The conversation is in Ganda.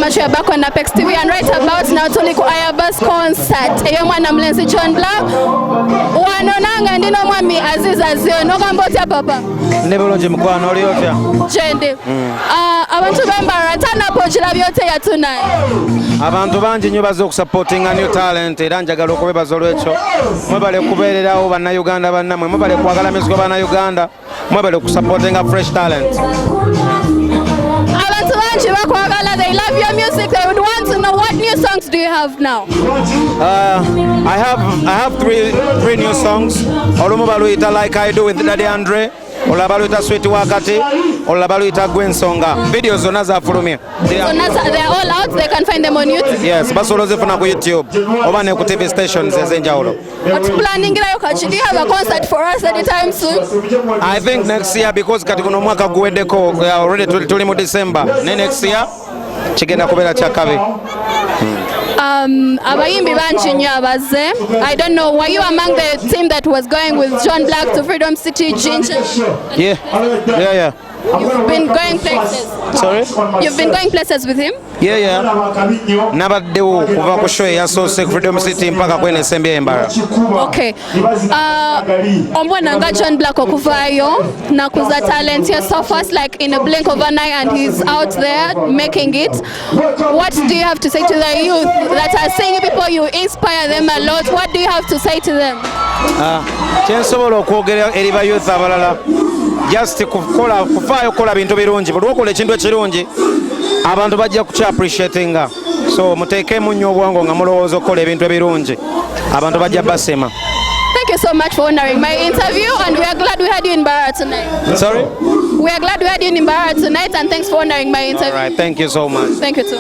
much. We are back on Apex TV, and right about now, Tuliku Ayabas concert. Eyomwana mlenzi John Black. Wanonanga ndino mwami Aziz Azion. Nogambotya papa. Nebulungi mukwano oli otya? Jende. Abantu b'Embarra tanapo kirabyote ya tonight. Abantu bangi nnyo bazze okusupportinga new talent era njagala okubebaza olw'ekyo. Mwebale kubeererawo bannayuganda bannamwe, mwebale kwagala music bannayuganda, mwebale kusupportinga fresh talent. Abantu bangi bakwagala, they love your music. They would want to know what new songs do you have now? I have three new songs. Olumu baluyita Like I Do with Daddy Andre. Olabaluita Sweet Wakati, Olabaluita Gwen Songa. Videos zonna zafulumye. They are all out, they can find them on YouTube? Yes, basolo zifuna ku YouTube. Oba ne ku TV stations ezenjawulo. What's planning do you have a concert for us anytime soon? I think next year, because kati kuno mwaka guweddeko, we are already tuli mu December. Next year, kigenda kubeera kyakabe. Abayimbi banchi nnyo abaze. I don't know, were you among the team that was going with John Black to Freedom City, Ginger? Yeah. You've been going places. Sorry? You've been going places with him? Yeah. Nabaddewo kuva ku show yasoose ku Freedom City mpaka kwene ensembe y'Embarra. Okay. Omwana nga John Black okuvaayo nakuza talent here so fast, like in a blink of an eye, and he's out there making it. What do you have to say to the youth that are seeing people? You inspire them a lot. What do you have to say to them? Kyensobola okwogera eri ba youth abalala, just kufaayo kukola bintu birungi. Buli lwokola ekintu ekirungi abantu bajja kukya appreciatinga. So muteekemu nnyo obwongo nga mulowooza okukola ebintu ebirungi, abantu bajja basema. Thank you so much for honoring my interview, and we are glad we had you in Embarra tonight. Sorry? We are glad we had you in Embarra tonight, and thanks for honoring my interview. All right, thank you so much. Thank you too.